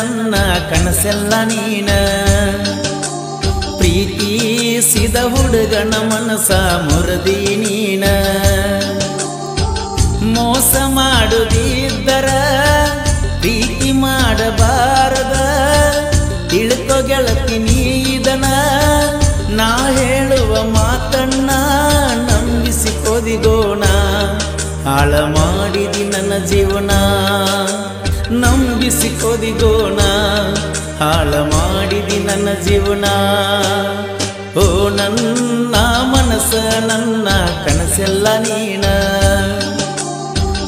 ನನ್ನ ಕನಸೆಲ್ಲ ನೀನ ಪ್ರೀತಿಸಿದ ಹುಡುಗನ ಮನಸ ಮುರದಿ ನೀನ ಮೋಸ ಮಾಡುದಿದ್ದರ ಪ್ರೀತಿ ಮಾಡಬಾರದ ತಿಳ್ಕೊ ಗೆಳತಿ ನೀದನ ನಾ ಹೇಳುವ ಮಾತನ್ನ ನಂಬಿಸಿಕೊದಿಗೋಣ ಹಾಳ ಮಾಡಿದಿ ನನ್ನ ಜೀವನ ನಂಬಿಸಿಕೊದಿಗೋಣ ಹಾಳ ಮಾಡಿದಿ ನನ್ನ ಜೀವನ ಓ ನನ್ನ ಮನಸ ನನ್ನ ಕನಸೆಲ್ಲ ನೀನ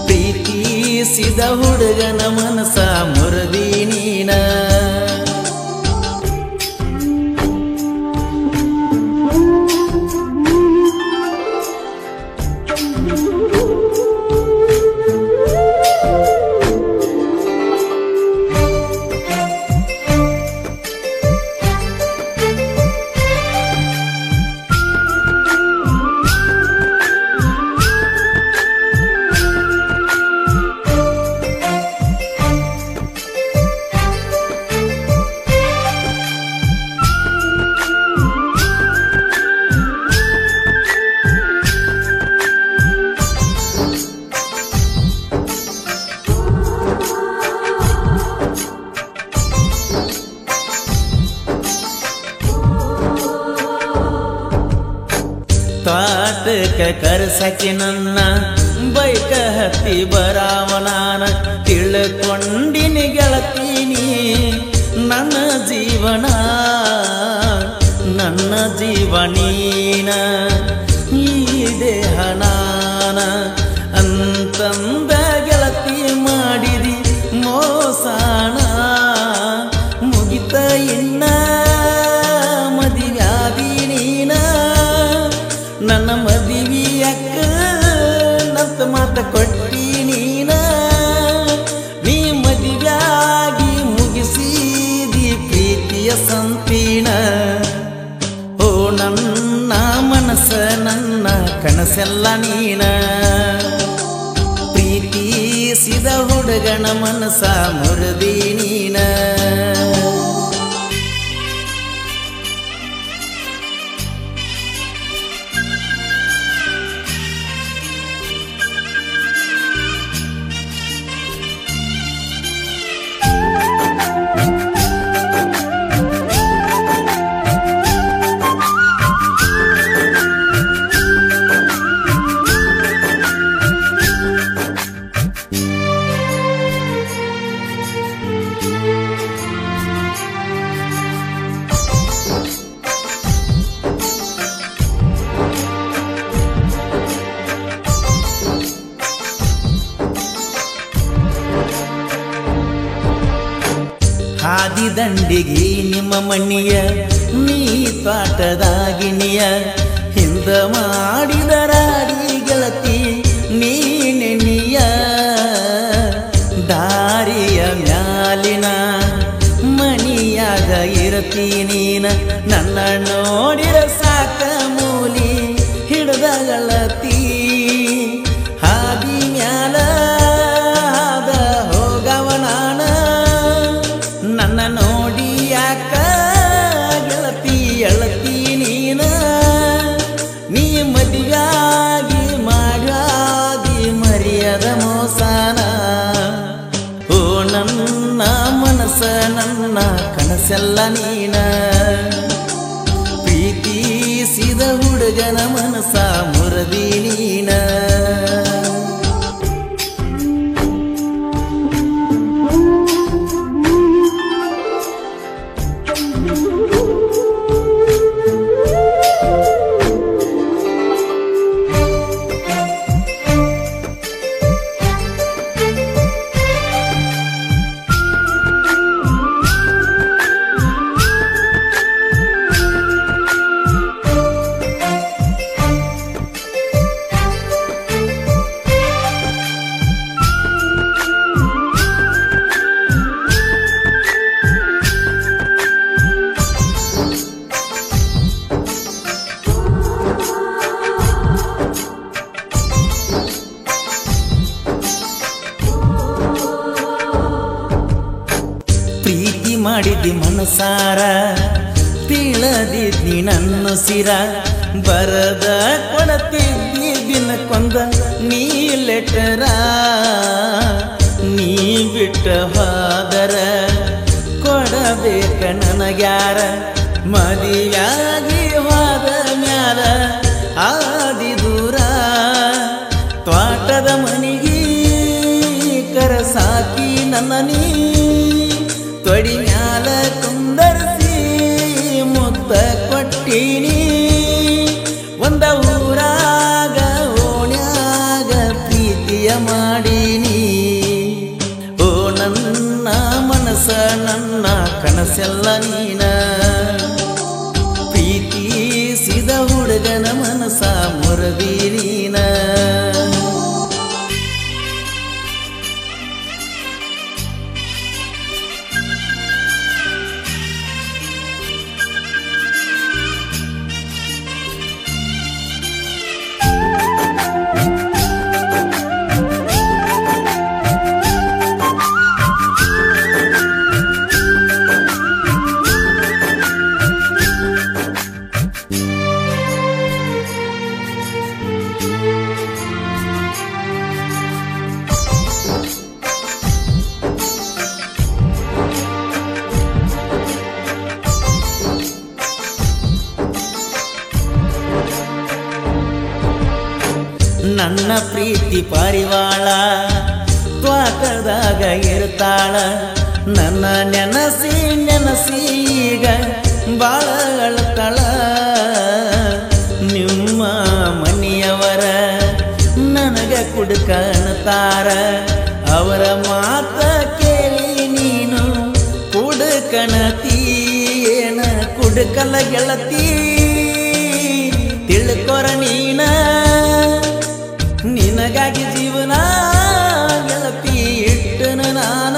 ಪ್ರೀತಿಸಿದ ಹುಡುಗನ ಮನಸ ಮುರದಿ ನೀನ ತಾಟಕ ಕರ್ಸಕ್ಕೆ ನನ್ನ ಬೈಕ ಹತ್ತಿ ಬರಾವನಾನ ತಿಳ್ಕೊಂಡಿನಿ ಗೆಳತೀನಿ ನನ್ನ ಜೀವನ ನನ್ನ ಜೀವನೀನ ಈ ದೇಹ ನಾನ ಅಂತಂದ ಗೆಳತಿ ಮಾಡಿದಿ ಮೋಸಾನ ಮುಗಿತ ಇನ್ನ ಮದಿವ್ಯಾದಿ ನೀನ ನನ್ನ ಮದಿವಿಯಕ್ಕ ನಂತ ಮಾತ ಕೊಟ್ಟಿ ನೀನ ನೀ ಮದಿವ್ಯಾಗಿ ಮುಗಿಸಿದಿ ಪ್ರೀತಿಯ ಸಂತೀನ ಓ ನನ್ನ ಮನಸ್ಸ ನನ್ನ ಕನಸೆಲ್ಲ ನೀನ ಪ್ರೀತಿಸಿದ ಹುಡುಗನ ಮನಸ ಮುರದಿ ನೀನ ಹಾದಿ ದಂಡಿಗೆ ನಿಮ್ಮ ಮಣ್ಣಿಯ ನೀ ತೋಟದಾಗಿನಿಯ ಹಿಂದ ಮಾಡಿದ ರಾಡಿ ಗೆಳತಿ ನೀನೆನಿಯ ದಾರಿಯ ಮ್ಯಾಲಿನ ಮಣಿಯಾಗ ಇರತಿ ನೀನ ನನ್ನ ನೋಡಿರ ಸಾಕ ಮೂಲಿ ಹಿಡ್ದ ಗೆಳತಿ ಹಾದಿ ಮ್ಯಾಲ ನನ್ನ ನೋಡಿ ಯಾಕ ಗೆಳತಿ ಎಳತಿ ನೀನ ನೀ ಮದಿಗಾಗಿ ಮಾಡ್ಯಾದಿ ಮರ್ಯಾದ ಮೋಸನ ಓ ನನ್ನ ಮನಸ್ಸ ನನ್ನ ಕನಸೆಲ್ಲ ನೀನ ಪ್ರೀತಿಸಿದ ಹುಡುಗನ ಮನಸ ಮುರದಿ ನೀನ ಮಾಡಿದಿ ಮನಸಾರ ತಿಳದಿದ್ದಿ ನನ್ನ ಸಿರ ಬರದ ಕೊಡತಿದ್ದಿ ದಿನಕ್ಕೊಂದ ನೀ ಲೆಟರ ನೀ ಬಿಟ್ಟ ಹೋದರ ಕೊಡಬೇಕ ನನಗ್ಯಾರ ಮದಿಯಾಗಿ ಹೋದ ಮ್ಯಾಲ ಆದಿ ದೂರ ತ್ವಾಟದ ಮನಿಗಿ ಕರಸಾಕಿ ನನ್ನ ನೀ ತೊಡಿ ಮ್ಯಾಲ ಕುಂದರ್ಸಿ ಮುತ್ತ ಕೊಟ್ಟಿನಿ ಒಂದ ಊರಾಗ ಓಣ್ಯಾಗ ಪ್ರೀತಿಯ ಮಾಡೀನಿ ಓ ನನ್ನ ಮನಸ್ಸ ನನ್ನ ಕನಸೆಲ್ಲ ನೀನ ಪ್ರೀತಿಸಿದ ಹುಡುಗನ ಮನಸ ಮುರದಿರೀನ ನನ್ನ ಪ್ರೀತಿ ಪಾರಿವಾಳ ತ್ವಾಟದಾಗ ಇರ್ತಾಳ ನನ್ನ ನೆನಸಿ ನೆನಸೀಗ ಬಾಳ ಅಳತಾಳ ನಿಮ್ಮ ಮನೆಯವರ ನನಗ ಕುಡುಕನತಾರ ಅವರ ಮಾತ ಕೇಳಿ ನೀನು ಕುಡುಕನತಿ ಏನ ಕುಡುಕಲ ಗೆಳತಿ ತಿಳ್ಕೊರ ನೀನ ನಿನಗಾಗಿ ಜೀವನ ಗೆಳತಿ ಇಟ್ಟನ ನಾನ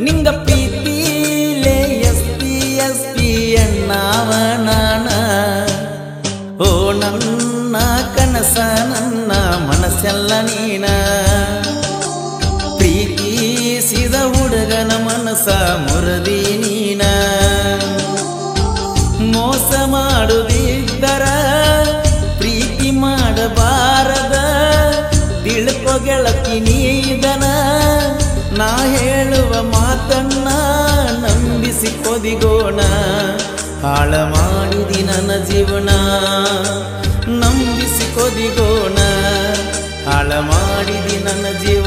ನಿಂಗ ಪ್ರೀತಿಲೇ ಎಸ್ಪಿ ಅಣ್ಣಾವ ನಾನ ಓ ನನ್ನ ಕನಸ ನನ್ನ ಮನಸ್ಸೆಲ್ಲ ನೀನ ಪ್ರೀತಿಸಿದ ಹುಡುಗನ ಮನಸ ಮುರದಿ ನೀನ ಮೋಸ ಮಾಡುದಿದ್ದರ ಪ್ರೀತಿ ಮಾಡಬಾರದ ತಿಳ್ಕೊ ಗೆಳತಿ ನೀದನ ನಾ ಹೇಳುವ ಮಾತನ್ನ ನಂಬಿಸಿ ಕೊದಿಗೋಣ ಹಾಳ ಮಾಡಿದಿ ನನ್ನ ಜೀವನ ನಂಬಿಸಿ ಕೊದಿಗೋಣ ಹಾಳ ಮಾಡಿದಿ ನನ್ನ ಜೀವನ